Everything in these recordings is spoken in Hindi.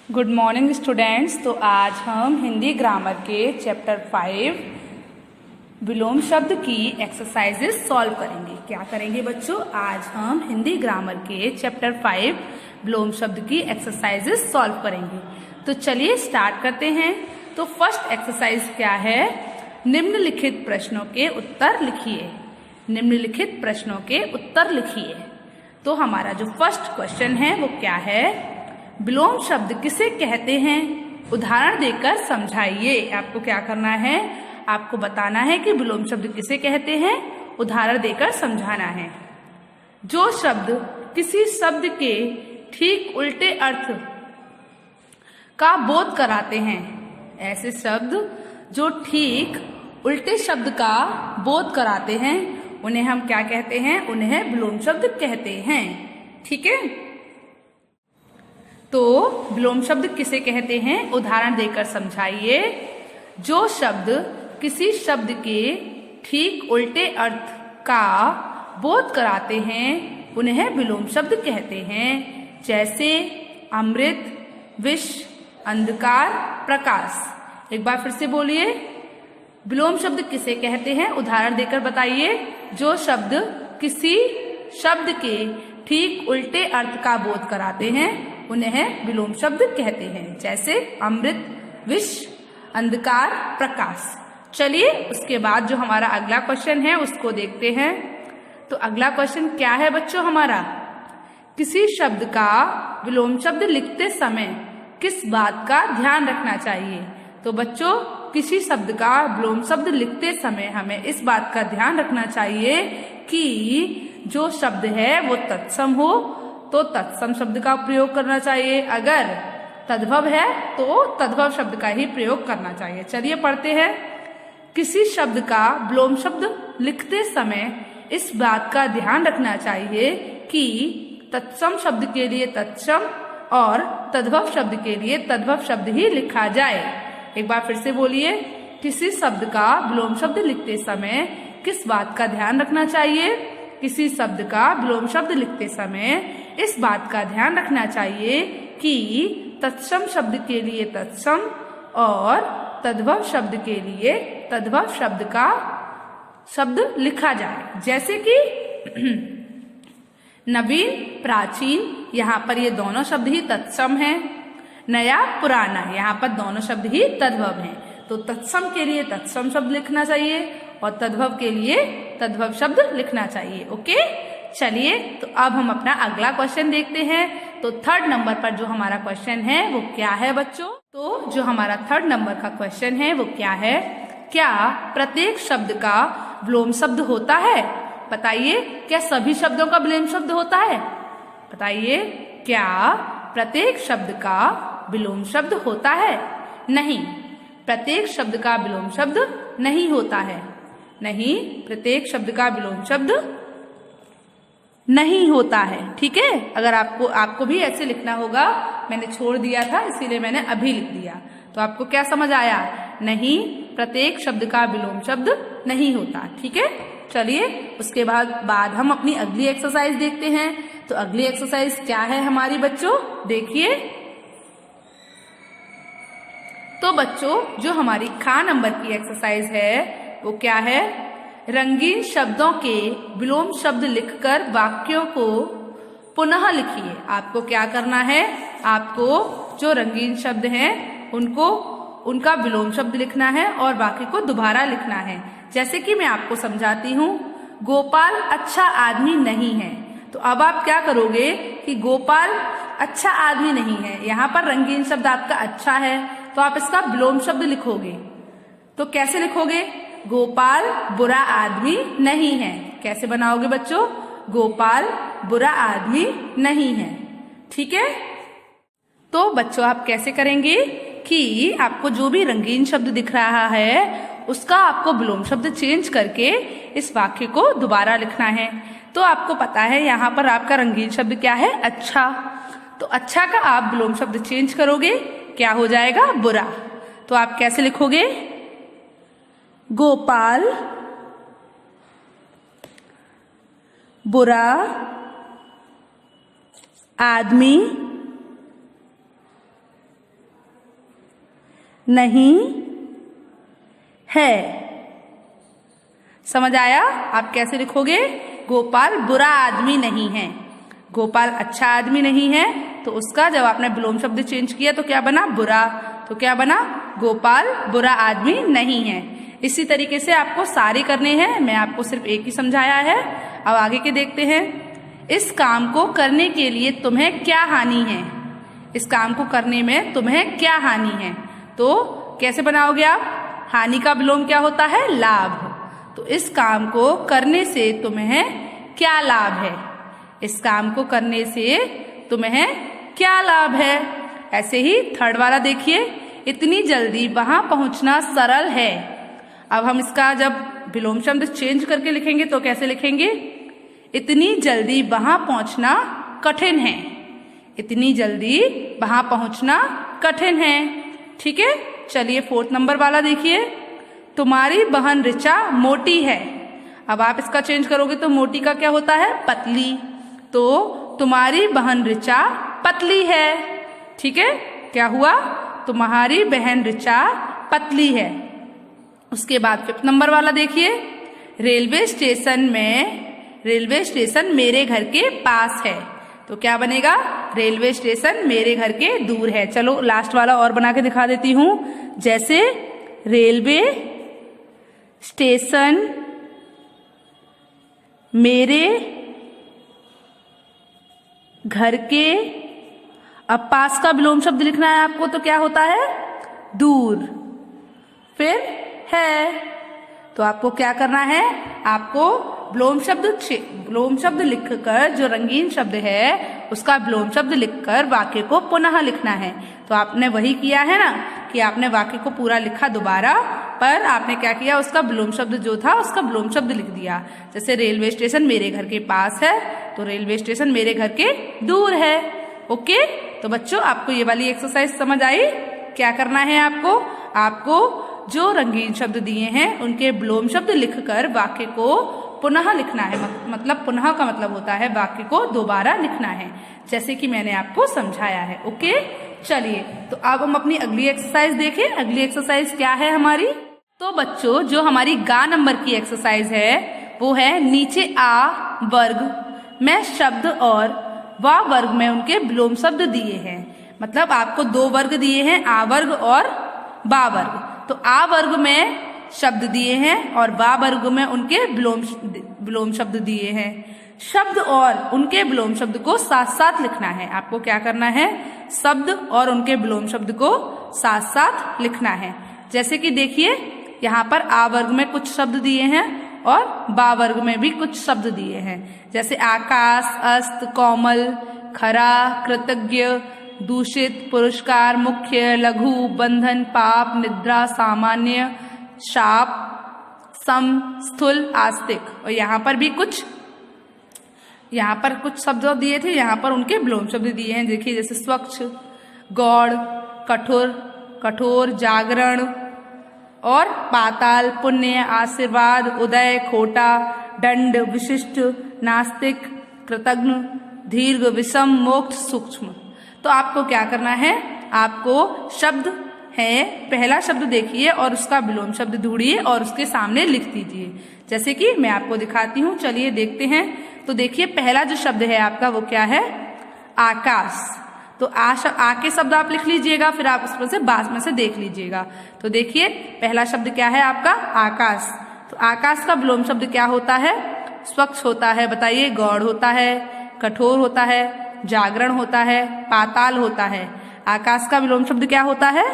Good morning students. तो आज हम हिंदी ग्रामर के चैप्टर 5 विलोम शब्द की एक्सरसाइजेस सॉल्व करेंगे। क्या करेंगे बच्चों? आज हम हिंदी ग्रामर के चैप्टर 5 विलोम शब्द की एक्सरसाइजेस सॉल्व करेंगे। तो चलिए स्टार्ट करते हैं। तो फर्स्ट एक्सरसाइज क्या है? निम्नलिखित प्रश्नों के उत्तर लिखिए। निम्नलिखित प्रश्नों के उत्तर लिखिए। तो हमारा जो फर्स्ट क्वेश्चन है वो क्या है? विलोम शब्द किसे कहते हैं? उदाहरण देकर समझाइए। आपको क्या करना है? आपको बताना है कि विलोम शब्द किसे कहते हैं, उदाहरण देकर समझाना है। जो शब्द किसी शब्द के ठीक उल्टे अर्थ का बोध कराते हैं, ऐसे शब्द जो ठीक उल्टे शब्द का बोध कराते हैं उन्हें हम क्या कहते हैं? उन्हें विलोम शब्द कहते हैं। ठीक है, तो विलोम शब्द किसे कहते हैं, उदाहरण देकर समझाइए। जो शब्द किसी शब्द के ठीक उल्टे अर्थ का बोध कराते हैं उन्हें विलोम शब्द कहते हैं। जैसे अमृत, विष, अंधकार, प्रकाश। एक बार फिर से बोलिए, विलोम शब्द किसे कहते हैं, उदाहरण देकर बताइए। जो शब्द किसी शब्द के ठीक उल्टे अर्थ का बोध कराते हैं उन्हें विलोम शब्द कहते हैं। जैसे अमृत, विष, अंधकार, प्रकाश। चलिए उसके बाद जो हमारा अगला क्वेश्चन है उसको देखते हैं। तो अगला क्वेश्चन क्या है बच्चों हमारा? किसी शब्द का विलोम शब्द लिखते समय किस बात का ध्यान रखना चाहिए? तो बच्चों, किसी शब्द का विलोम शब्द लिखते समय हमें इस बात का ध्यान रखना चाहिए कि जो शब्द है वो तत्सम हो तो तत्सम शब्द का प्रयोग करना चाहिए। अगर तद्भव है तो तद्भव शब्द का ही प्रयोग करना चाहिए। चलिए पढ़ते हैं। किसी शब्द का विलोम शब्द लिखते समय इस बात का ध्यान रखना चाहिए कि तत्सम शब्द के लिए तत्सम और तद्भव शब्द के लिए तद्भव शब्द ही लिखा जाए। एक बार फिर से बोलिए, किसी शब्द का विलोम शब्द लिखते समय किस बात का ध्यान रखना चाहिए? किसी शब्द का विलोम शब्द लिखते समय इस बात का ध्यान रखना चाहिए कि तत्सम शब्द के लिए तत्सम और तद्भव शब्द के लिए तद्भव शब्द का शब्द लिखा जाए। जैसे कि नवीन, प्राचीन, यहाँ पर ये दोनों शब्द ही तत्सम हैं। नया, पुराना, यहाँ पर दोनों शब्द ही तद्भव हैं। तो तत्सम के लिए तत्सम शब्द लिखना चाहिए और तद्भव के लिए तद्भव शब्द लिखना चाहिए। ओके, चलिए तो अब हम अपना अगला क्वेश्चन देखते हैं। तो थर्ड नंबर पर जो हमारा क्वेश्चन है वो क्या है बच्चों? तो जो हमारा थर्ड नंबर का क्वेश्चन है वो क्या है? क्या प्रत्येक शब्द का विलोम शब्द होता है? बताइए, क्या सभी शब्दों का विलोम शब्द होता है? बताइए, क्या प्रत्येक शब्द का विलोम शब्द होता है? नहीं, प्रत्येक शब्द का विलोम शब्द नहीं होता है। नहीं, प्रत्येक शब्द का विलोम शब्द नहीं होता है। ठीक है, अगर आपको भी ऐसे लिखना होगा। मैंने छोड़ दिया था इसीलिए मैंने अभी लिख दिया। तो आपको क्या समझ आया? नहीं, प्रत्येक शब्द का विलोम शब्द नहीं होता। ठीक है, चलिए उसके बाद हम अपनी अगली एक्सरसाइज देखते हैं। तो अगली एक्सरसाइज क्या है हमारी बच्चों? देखिए। तो बच्चों, जो हमारी खा नंबर की एक्सरसाइज है वो क्या है? रंगीन शब्दों के विलोम शब्द लिखकर वाक्यों को पुनः लिखिए। आपको क्या करना है? आपको जो रंगीन शब्द हैं उनका विलोम शब्द लिखना है और वाक्य को दोबारा लिखना है। जैसे कि मैं आपको समझाती हूँ। गोपाल अच्छा आदमी नहीं है। तो अब आप क्या करोगे कि गोपाल अच्छा आदमी नहीं है, यहाँ पर रंगीन शब्द आपका अच्छा है तो आप इसका विलोम शब्द लिखोगे। तो कैसे लिखोगे? गोपाल बुरा आदमी नहीं है। कैसे बनाओगे बच्चों? गोपाल बुरा आदमी नहीं है। ठीक है, तो बच्चों आप कैसे करेंगे कि आपको जो भी रंगीन शब्द दिख रहा है उसका आपको विलोम शब्द चेंज करके इस वाक्य को दोबारा लिखना है। तो आपको पता है यहाँ पर आपका रंगीन शब्द क्या है? अच्छा। तो अच्छा का आप विलोम शब्द चेंज करोगे, क्या हो जाएगा? बुरा। तो आप कैसे लिखोगे? गोपाल बुरा आदमी नहीं है। समझ आया? आप कैसे लिखोगे? गोपाल बुरा आदमी नहीं है। गोपाल अच्छा आदमी नहीं है, तो उसका जब आपने विलोम शब्द चेंज किया तो क्या बना? बुरा। तो क्या बना? गोपाल बुरा आदमी नहीं है। इसी तरीके से आपको सारे करने हैं, मैं आपको सिर्फ एक ही समझाया है। अब आगे के देखते हैं। इस काम को करने के लिए तुम्हें क्या हानि है? इस काम को करने में तुम्हें क्या हानि है? तो कैसे बनाओगे आप? हानि का विलोम क्या होता है? लाभ। तो इस काम को करने से तुम्हें क्या लाभ है? इस काम को करने से तुम्हें क्या लाभ है? ऐसे ही थर्ड वाला देखिए, इतनी जल्दी वहां पहुंचना सरल है। अब हम इसका जब विलोम शब्द चेंज करके लिखेंगे तो कैसे लिखेंगे? इतनी जल्दी वहां पहुंचना कठिन है। इतनी जल्दी वहां पहुंचना कठिन है। ठीक है, चलिए फोर्थ नंबर वाला देखिए, तुम्हारी बहन ऋचा मोटी है। अब आप इसका चेंज करोगे तो मोटी का क्या होता है? पतली। तो तुम्हारी बहन ऋचा पतली है। ठीक है, क्या हुआ? तुम्हारी बहन ऋचा पतली है। उसके बाद फिफ्थ नंबर वाला देखिए, रेलवे स्टेशन मेरे घर के पास है। तो क्या बनेगा? रेलवे स्टेशन मेरे घर के दूर है। चलो लास्ट वाला और बना के दिखा देती हूं। जैसे रेलवे स्टेशन मेरे घर के, अब पास का विलोम शब्द लिखना है आपको, तो क्या होता है? दूर। फिर है, तो आपको क्या करना है? आपको विलोम शब्द लिखकर, जो रंगीन शब्द है उसका विलोम शब्द लिखकर वाक्य को पुनः लिखना है। तो आपने वही किया है ना, कि आपने वाक्य को पूरा लिखा दोबारा, पर आपने क्या किया? उसका विलोम शब्द जो था उसका विलोम शब्द लिख दिया। जैसे रेलवे स्टेशन मेरे घर के पास है, तो रेलवे स्टेशन मेरे घर के दूर है। ओके, तो बच्चों आपको ये वाली एक्सरसाइज समझ आई? क्या करना है आपको जो रंगीन शब्द दिए हैं उनके विलोम शब्द लिखकर वाक्य को पुनः लिखना है। मतलब पुनः का मतलब होता है वाक्य को दोबारा लिखना है, जैसे कि मैंने आपको समझाया है। ओके, चलिए तो अब हम अपनी अगली एक्सरसाइज देखें। अगली एक्सरसाइज क्या है हमारी? तो बच्चों जो हमारी गा नंबर की एक्सरसाइज है वो है, नीचे आ वर्ग में शब्द और वा वर्ग में उनके विलोम शब्द दिए हैं। मतलब आपको दो वर्ग दिए हैं, आ वर्ग और बा वर्ग। तो आ वर्ग में शब्द दिए हैं और बा वर्ग में उनके विलोम शब्द दिए हैं। शब्द और उनके विलोम शब्द को साथ साथ लिखना है। आपको क्या करना है? शब्द और उनके विलोम शब्द को साथ साथ लिखना है। जैसे कि देखिए, यहाँ पर आ वर्ग में कुछ शब्द दिए हैं और बा वर्ग में भी कुछ शब्द दिए हैं। जैसे आकाश, अस्त, कोमल, खरा, कृतज्ञ, दूषित, पुरस्कार, मुख्य, लघु, बंधन, पाप, निद्रा, सामान्य, शाप, सम, स्थूल, आस्तिक। और यहाँ पर कुछ शब्द दिए थे, यहाँ पर उनके विलोम शब्द दिए हैं। देखिए जैसे स्वच्छ, गौड़, कठोर, जागरण और पाताल, पुण्य, आशीर्वाद, उदय, खोटा, दंड, विशिष्ट, नास्तिक, कृतज्ञ, दीर्घ, विषम, मोक्ष, सूक्ष्म। तो आपको क्या करना है? आपको शब्द है, पहला शब्द देखिए और उसका विलोम शब्द ढूंढिए और उसके सामने लिख दीजिए। जैसे कि मैं आपको दिखाती हूँ, चलिए देखते हैं। तो देखिए पहला जो शब्द है आपका वो क्या है? आकाश। तो आ के शब्द आप लिख लीजिएगा, फिर आप उसमें से बाद में से देख लीजिएगा। तो देखिए पहला शब्द क्या है आपका? आकाश। तो आकाश का विलोम शब्द क्या होता है? स्वच्छ होता है। बताइए, गौड़ होता है, कठोर होता है, जागरण होता है, पाताल होता है। आकाश का विलोम शब्द क्या होता है?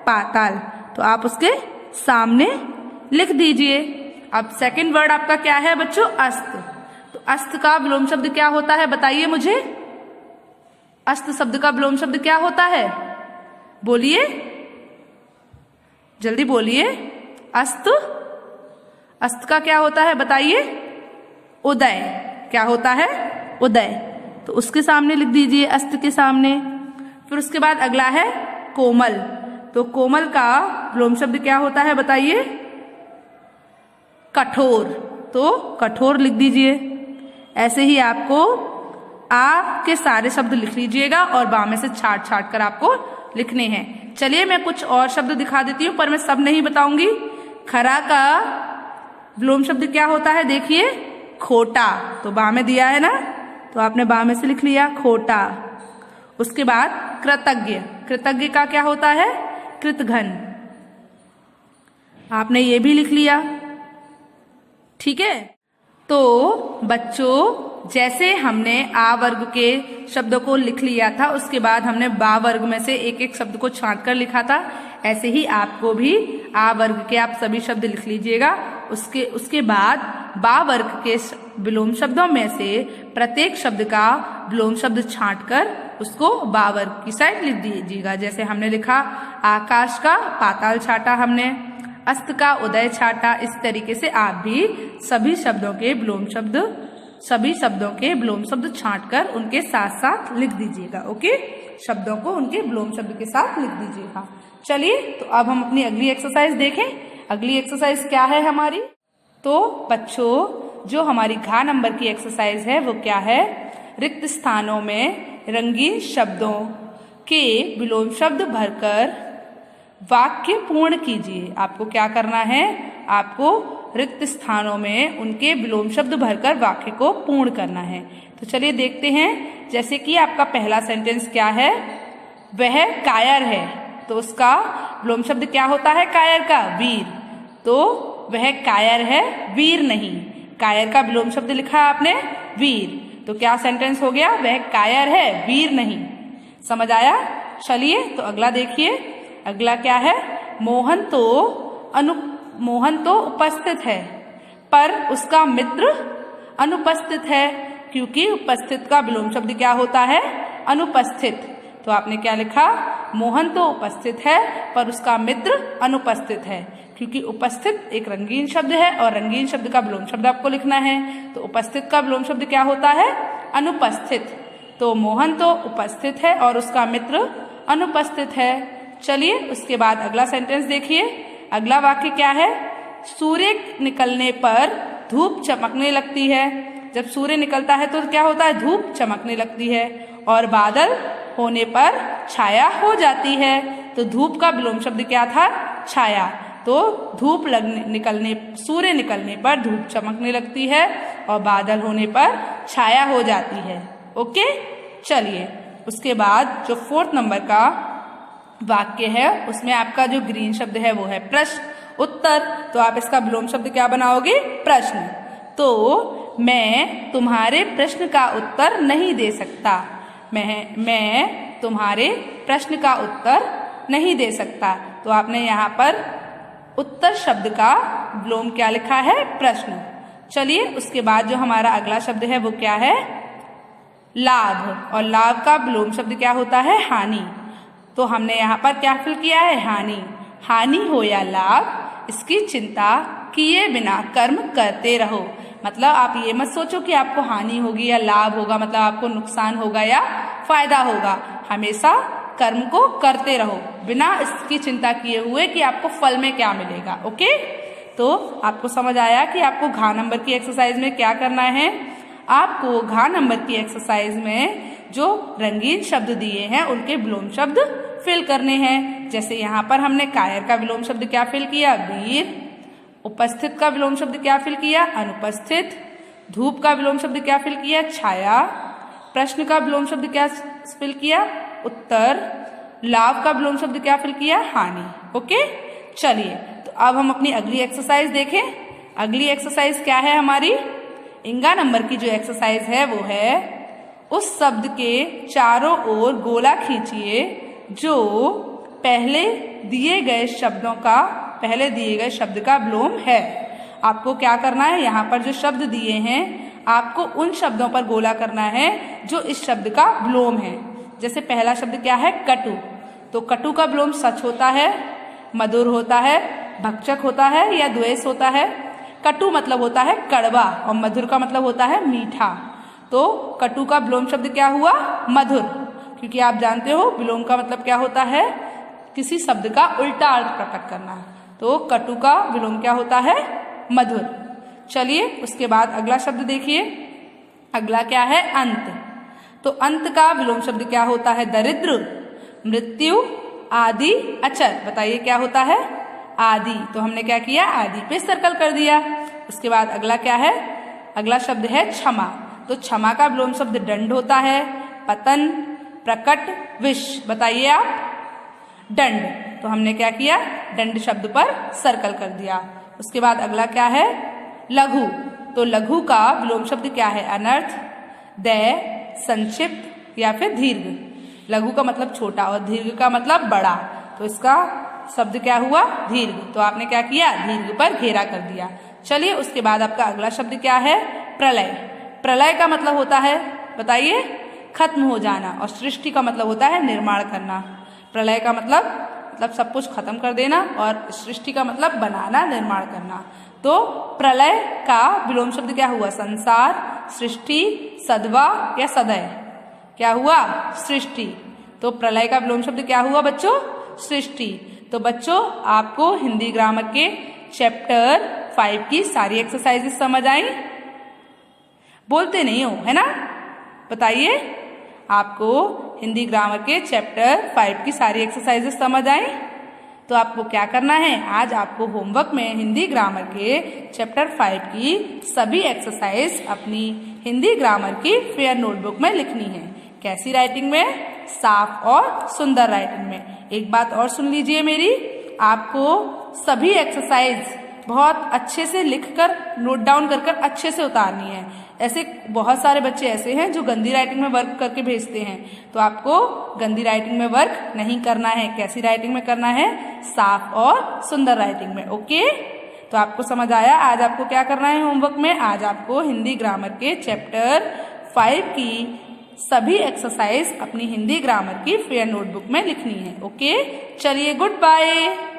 पाताल। तो आप उसके सामने लिख दीजिए। अब सेकंड वर्ड आपका क्या है बच्चों? अस्त। तो अस्त का विलोम शब्द क्या होता है? बताइए मुझे। अस्त शब्द का विलोम शब्द क्या होता है? बोलिए, जल्दी बोलिए। अस्त का क्या होता है? बताइए। उदय। क्या होता है? उदय। तो उसके सामने लिख दीजिए, अस्त के सामने। फिर उसके बाद अगला है कोमल। तो कोमल का विलोम शब्द क्या होता है? बताइए। कठोर। तो कठोर लिख दीजिए। ऐसे ही आपको आ के सारे शब्द लिख लीजिएगा और बा में से छाट कर आपको लिखने हैं। चलिए मैं कुछ और शब्द दिखा देती हूँ, पर मैं सब नहीं बताऊंगी। खरा का विलोम शब्द क्या होता है, देखिए खोटा, तो बा में दिया है ना, तो आपने बा में से लिख लिया खोटा। उसके बाद कृतज्ञ, कृतज्ञ का क्या होता है, कृतघ्न, आपने ये भी लिख लिया। ठीक है, तो बच्चों जैसे हमने आ वर्ग के शब्दों को लिख लिया था, उसके बाद हमने बा वर्ग में से एक एक शब्द को छांट कर लिखा था, ऐसे ही आपको भी आ वर्ग के आप सभी शब्द लिख लीजिएगा। उसके बाद बा वर्ग के विलोम शब्दों में से प्रत्येक शब्द का विलोम शब्द छांट कर उसको बा वर्ग की साइड लिख दीजिएगा। जैसे हमने लिखा आकाश का पाताल छाटा हमने, अस्त का उदय छाटा। इस तरीके से आप भी सभी शब्दों के विलोम शब्द छांट कर उनके साथ साथ लिख दीजिएगा। ओके, शब्दों को उनके विलोम शब्द के साथ लिख दीजिएगा। चलिए, तो अब हम अपनी अगली एक्सरसाइज देखें। अगली एक्सरसाइज क्या है हमारी, तो बच्चों जो हमारी घ नंबर की एक्सरसाइज है वो क्या है, रिक्त स्थानों में रंगीन शब्दों के विलोम शब्द भरकर वाक्य पूर्ण कीजिए। आपको क्या करना है, आपको रिक्त स्थानों में उनके विलोम शब्द भरकर वाक्य को पूर्ण करना है। तो चलिए देखते हैं। जैसे कि आपका पहला सेंटेंस क्या है, वह कायर है, तो उसका विलोम शब्द क्या होता है, कायर का, वीर। तो वह कायर है, वीर नहीं। कायर का विलोम शब्द लिखा आपने वीर, तो क्या सेंटेंस हो गया, वह कायर है, वीर नहीं। समझ आया। चलिए, तो अगला देखिए। अगला क्या है, मोहन तो उपस्थित है पर उसका मित्र अनुपस्थित है, क्योंकि उपस्थित का विलोम शब्द क्या होता है, अनुपस्थित। तो आपने क्या लिखा, मोहन तो उपस्थित है पर उसका मित्र अनुपस्थित है, क्योंकि उपस्थित एक रंगीन शब्द है और रंगीन शब्द का विलोम शब्द आपको लिखना है। तो उपस्थित का विलोम शब्द क्या होता है, अनुपस्थित। तो मोहन तो उपस्थित है और उसका मित्र अनुपस्थित है। चलिए, उसके बाद अगला सेंटेंस देखिए। अगला वाक्य क्या है, सूर्य निकलने पर धूप चमकने लगती है। जब सूर्य निकलता है तो क्या होता है, धूप चमकने लगती है, और बादल होने पर छाया हो जाती है। तो धूप का विलोम शब्द क्या था, छाया। तो सूर्य निकलने पर धूप चमकने लगती है और बादल होने पर छाया हो जाती है। ओके, चलिए, उसके बाद जो 4th नंबर का वाक्य है उसमें आपका जो ग्रीन शब्द है वो है प्रश्न उत्तर। तो आप इसका विलोम शब्द क्या बनाओगे, प्रश्न। तो मैं तुम्हारे प्रश्न का उत्तर नहीं दे सकता, मैं तुम्हारे प्रश्न का उत्तर नहीं दे सकता। तो आपने यहाँ पर उत्तर शब्द का विलोम क्या लिखा है, प्रश्न। चलिए, उसके बाद जो हमारा अगला शब्द है वो क्या है, लाभ, और लाभ का विलोम शब्द क्या होता है, हानि। तो हमने यहाँ पर क्या फिल किया है, हानि। हानि हो या लाभ, इसकी चिंता किए बिना कर्म करते रहो। मतलब आप ये मत सोचो कि आपको हानि होगी या लाभ होगा, मतलब आपको नुकसान होगा या फायदा होगा। हमेशा कर्म को करते रहो बिना इसकी चिंता किए हुए कि आपको फल में क्या मिलेगा। ओके, तो आपको समझ आया कि आपको घ नंबर की एक्सरसाइज में क्या करना है। आपको घ नंबर की एक्सरसाइज में जो रंगीन शब्द दिए हैं उनके विलोम शब्द फिल करने हैं। जैसे यहाँ पर हमने कायर का विलोम शब्द क्या फिल किया, वीर। उपस्थित का विलोम शब्द क्या फिल किया, अनुपस्थित। धूप का विलोम शब्द क्या फिल किया, छाया। प्रश्न का विलोम शब्द क्या फिल किया, उत्तर। लाभ का विलोम शब्द क्या फिल किया, हानि। ओके, चलिए, तो अब हम अपनी अगली एक्सरसाइज देखें। अगली एक्सरसाइज क्या है हमारी, इंगा नंबर की जो एक्सरसाइज है वो है, उस शब्द के चारों ओर गोला खींचिए जो पहले दिए गए शब्द का विलोम है। आपको क्या करना है, यहाँ पर जो शब्द दिए हैं आपको उन शब्दों पर गोला करना है जो इस शब्द का विलोम है। जैसे पहला शब्द क्या है, कटु। तो कटु का विलोम सच होता है, मधुर होता है, भक्षक होता है या द्वेष होता है। कटु मतलब होता है कड़वा और मधुर का मतलब होता है मीठा। तो कटु का विलोम शब्द क्या हुआ, मधुर, क्योंकि आप जानते हो विलोम का मतलब क्या होता है, किसी शब्द का उल्टा अर्थ प्रकट करना। तो कटु का विलोम क्या होता है, मधुर। चलिए, उसके बाद अगला शब्द देखिए। अगला क्या है, अंत। तो अंत का विलोम शब्द क्या होता है, दरिद्र, मृत्यु, आदि अचर। बताइए क्या होता है? आदि। तो हमने क्या किया? आदि पे सर्कल कर दिया। उसके बाद अगला क्या है? अगला शब्द है क्षमा। तो क्षमा का विलोम शब्द दंड होता है। पतन, प्रकट, विष। बताइए आप? दंड। तो हमने क्या किया? दंड शब्द पर सर्कल कर दिया। उसके बाद अगला क्या है? लघु। तो लघु का विलोम शब्द क्या है? अनर्थ, दय, संक्षिप्त या फिर दीर्घ। लघु का मतलब छोटा और दीर्घ का मतलब बड़ा। तो इसका शब्द क्या हुआ? दीर्घ। तो आपने क्या किया? दीर्घ पर घेरा कर दिया। चलिए उसके बाद आपका अगला शब्द क्या है? प्रलय। प्रलय का मतलब होता है, बताइए? खत्म हो जाना। और सृष्टि का मतलब होता है निर्माण करना। प्रलय का मतलब सब कुछ खत्म कर देना, और सृष्टि का मतलब बनाना, निर्माण करना। तो प्रलय का विलोम शब्द क्या हुआ? संसार, सृष्टि, सद्वा या सदय। क्या हुआ? सृष्टि। तो प्रलय का विलोम शब्द क्या हुआ बच्चों? सृष्टि। तो बच्चों आपको हिंदी ग्रामर के चैप्टर 5 की सारी एक्सरसाइजेस समझ आई? बोलते नहीं हो, है ना? बताइए, आपको हिंदी ग्रामर के चैप्टर 5 की सारी एक्सरसाइजेस समझ आई? तो आपको क्या करना है? आज आपको होमवर्क में हिंदी ग्रामर के चैप्टर 5 की सभी एक्सरसाइज अपनी हिंदी ग्रामर की फेयर नोटबुक में लिखनी है। कैसी राइटिंग में? साफ और सुंदर राइटिंग में। एक बात और सुन लीजिए मेरी, आपको सभी एक्सरसाइज बहुत अच्छे से लिखकर नोट डाउन कर अच्छे से उतारनी है। ऐसे बहुत सारे बच्चे ऐसे हैं जो गंदी राइटिंग में वर्क करके भेजते हैं। तो आपको गंदी राइटिंग में वर्क नहीं करना है। कैसी राइटिंग में करना है? साफ और सुंदर राइटिंग में। ओके, तो आपको समझ आया? आज आपको क्या करना है होमवर्क में? आज आपको हिंदी ग्रामर के चैप्टर 5 की सभी एक्सरसाइज अपनी हिंदी ग्रामर की फेयर नोटबुक में लिखनी है। ओके, चलिए, गुड बाय।